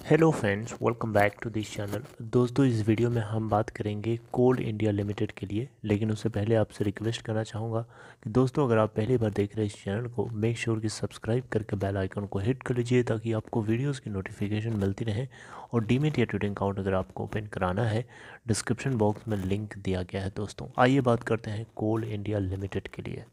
Hello friends, welcome back to this channel. दोस्तों, इस video में हम बात करेंगे कोल इंडिया लिमिटेड के लिए। लेकिन उससे पहले आपसे रिक्वेस्ट करना चाहूँगा कि दोस्तों, अगर आप पहली बार देख रहे हैं इस चैनल को, मेक श्योर कि सब्सक्राइब करके बेल आइकन को हिट कर लीजिए ताकि आपको वीडियोस की नोटिफिकेशन मिलती रहे। और डीमेट या ट्रेडिंग अकाउंट अगर आपको ओपन कराना है, डिस्क्रिप्शन बॉक्स में लिंक दिया गया है। दोस्तों, आइए बात करते हैं कोल इंडिया लिमिटेड के लिए।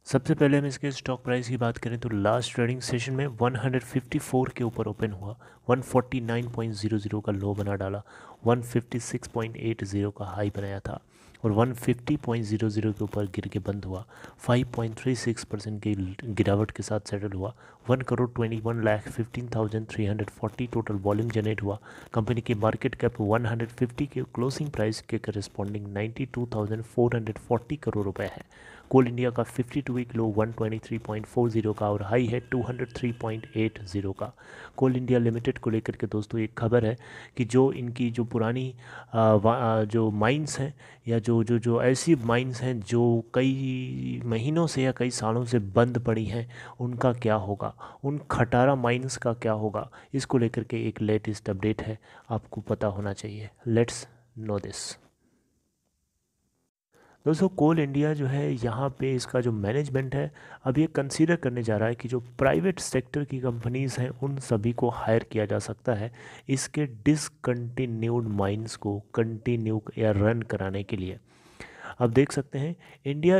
सबसे पहले हम इसके स्टॉक प्राइस की बात करें तो लास्ट ट्रेडिंग सेशन में 154 के ऊपर ओपन हुआ, 149.00 का लो बना डाला, 156.80 का हाई बनाया था और 150.00 के ऊपर गिर के बंद हुआ। 5.36% की गिरावट के साथ सेटल हुआ। 1,21,15,340 टोटल वॉल्यूम जनरेट हुआ। कंपनी की मार्केट कैप 150 के क्लोजिंग प्राइस के करस्पॉन्डिंग 92,440 करोड़ रुपए है। कोल इंडिया का 52 वीक लो 123.40 का और हाई है 203.80 का। कोल इंडिया लिमिटेड को लेकर के दोस्तों एक खबर है कि जो इनकी जो पुरानी जो माइंस हैं या जो ऐसी माइंस हैं जो कई महीनों से या कई सालों से बंद पड़ी हैं, उनका क्या होगा, उन खटारा माइंस का क्या होगा, इसको लेकर के एक लेटेस्ट अपडेट है, आपको पता होना चाहिए। Let's no this. दोस्तों, कोल इंडिया जो है यहाँ पे इसका जो मैनेजमेंट है अब ये कंसीडर करने जा रहा है कि जो प्राइवेट सेक्टर की कंपनीज़ हैं उन सभी को हायर किया जा सकता है इसके डिसकंटिन्यूड माइंस को कंटिन्यू या रन कराने के लिए। अब देख सकते हैं इंडिया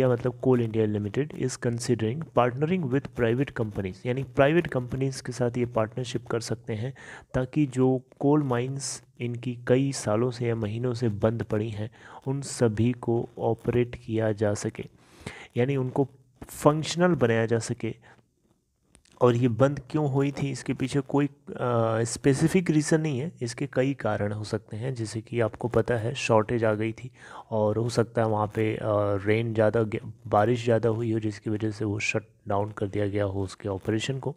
मतलब coal India limited is considering partnering with private companies, यानी प्राइवेट कंपनीज के साथ ये पार्टनरशिप कर सकते हैं ताकि जो कोल माइंस इनकी कई सालों से या महीनों से बंद पड़ी हैं उन सभी को ऑपरेट किया जा सके, यानी उनको फंक्शनल बनाया जा सके। और ये बंद क्यों हुई थी, इसके पीछे कोई स्पेसिफिक रीज़न नहीं है, इसके कई कारण हो सकते हैं। जैसे कि आपको पता है शॉर्टेज आ गई थी और हो सकता है वहाँ पे रेन ज़्यादा, बारिश ज़्यादा हुई हो जिसकी वजह से वो शट डाउन कर दिया गया हो उसके ऑपरेशन को।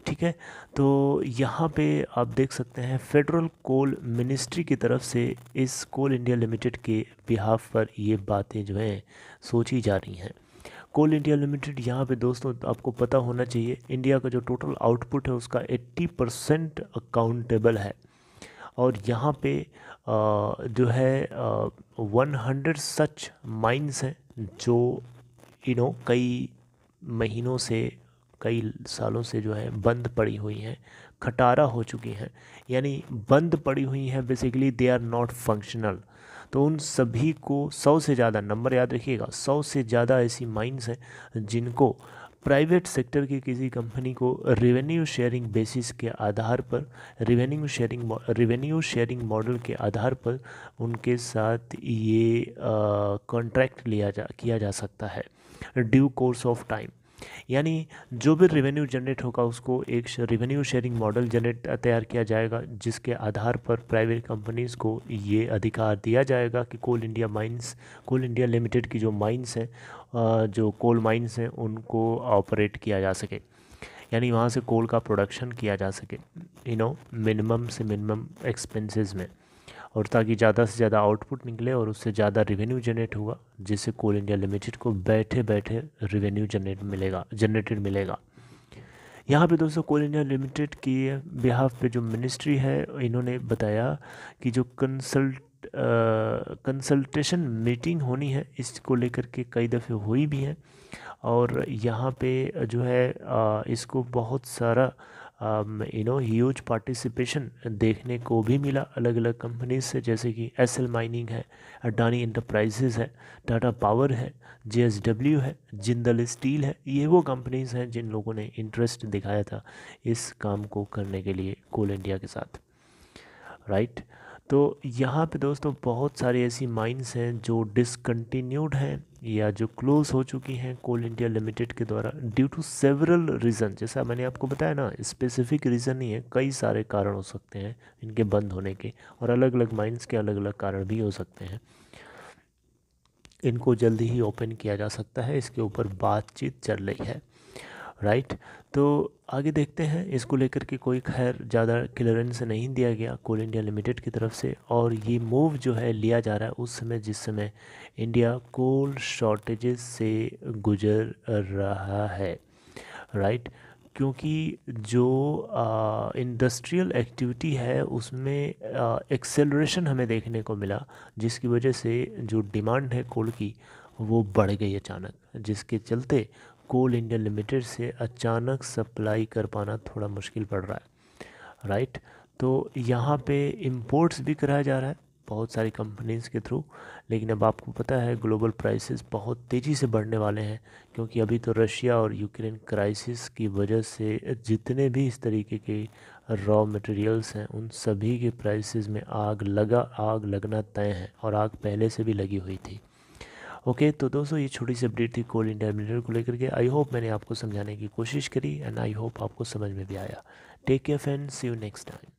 ठीक है, तो यहाँ पे आप देख सकते हैं फेडरल कोल मिनिस्ट्री की तरफ से इस कोल इंडिया लिमिटेड के बिहाफ पर ये बातें जो हैं सोची जा रही हैं। कोल इंडिया लिमिटेड यहाँ पे दोस्तों आपको पता होना चाहिए इंडिया का जो टोटल आउटपुट है उसका 80% अकाउंटेबल है। और यहाँ पे जो है 100 सच माइंस हैं जो कई महीनों से, कई सालों से जो है बंद पड़ी हुई हैं, खटारा हो चुकी हैं, यानी बंद पड़ी हुई हैं। Basically they are not functional. तो उन सभी को 100 से ज़्यादा, नंबर याद रखिएगा, 100 से ज़्यादा ऐसी माइंस हैं जिनको प्राइवेट सेक्टर की किसी कंपनी को रेवेन्यू शेयरिंग बेसिस के आधार पर, रेवेन्यू शेयरिंग मॉडल के आधार पर उनके साथ ये कॉन्ट्रैक्ट किया जा सकता है ड्यू कोर्स ऑफ टाइम। यानी जो भी रेवेन्यू जनरेट होगा उसको एक रेवेन्यू शेयरिंग मॉडल तैयार किया जाएगा जिसके आधार पर प्राइवेट कंपनीज़ को ये अधिकार दिया जाएगा कि कोल इंडिया लिमिटेड की जो माइंस हैं, जो कोल माइंस हैं उनको ऑपरेट किया जा सके, यानी वहाँ से कोल का प्रोडक्शन किया जा सके मिनिमम से मिनिमम एक्सपेंसेस में, और ताकि ज़्यादा से ज़्यादा आउटपुट निकले और उससे ज़्यादा रेवेन्यू जनरेट होगा जिससे कोल इंडिया लिमिटेड को बैठे बैठे रेवेन्यू जनरेटेड मिलेगा। यहाँ पे दोस्तों कोल इंडिया लिमिटेड की बिहाफ पे जो मिनिस्ट्री है इन्होंने बताया कि जो कंसल्टेशन मीटिंग होनी है इसको लेकर के कई दफ़े हुई भी है। और यहाँ पे जो है इसको बहुत सारा ह्यूज पार्टिसिपेशन देखने को भी मिला अलग अलग कंपनीज से, जैसे कि एसएल माइनिंग है, अडानी इंटरप्राइजेज है, टाटा पावर है, जेएसडब्ल्यू है, जिंदल स्टील है। ये वो कंपनीज हैं जिन लोगों ने इंटरेस्ट दिखाया था इस काम को करने के लिए कोल इंडिया के साथ, राइट। तो यहाँ पे दोस्तों बहुत सारी ऐसी माइंस हैं जो डिसकंटिन्यूड हैं या जो क्लोज हो चुकी हैं कोल इंडिया लिमिटेड के द्वारा ड्यू टू सेवरल रीज़न। जैसा मैंने आपको बताया ना, स्पेसिफिक रीज़न नहीं है, कई सारे कारण हो सकते हैं इनके बंद होने के, और अलग अलग माइंस के अलग अलग कारण भी हो सकते हैं। इनको जल्दी ही ओपन किया जा सकता है, इसके ऊपर बातचीत चल रही है, राइट। तो आगे देखते हैं, इसको लेकर के कोई खैर ज़्यादा क्लियरेंस नहीं दिया गया कोल इंडिया लिमिटेड की तरफ से, और ये मूव जो है लिया जा रहा है उस समय जिस समय इंडिया कोल शॉर्टेजेस से गुजर रहा है, राइट। क्योंकि जो इंडस्ट्रियल एक्टिविटी है उसमें एक्सेलरेशन हमें देखने को मिला, जिसकी वजह से जो डिमांड है कोल की वो बढ़ गई अचानक, जिसके चलते कोल इंडिया लिमिटेड से अचानक सप्लाई कर पाना थोड़ा मुश्किल पड़ रहा है, राइट। तो यहाँ पे इंपोर्ट्स भी कराया जा रहा है बहुत सारी कंपनीज़ के थ्रू, लेकिन अब आपको पता है ग्लोबल प्राइसेस बहुत तेज़ी से बढ़ने वाले हैं, क्योंकि अभी तो रशिया और यूक्रेन क्राइसिस की वजह से जितने भी इस तरीके के रॉ मटेरियल्स हैं उन सभी के प्राइसेस में आग लगना तय है, और आग पहले से भी लगी हुई थी। ओके, तो दोस्तों ये छोटी सी अपडेट थी कोल इंडिया लिमिटेड को लेकर के। आई होप मैंने आपको समझाने की कोशिश करी, एंड आई होप आपको समझ में भी आया। Take care friends, see you next time.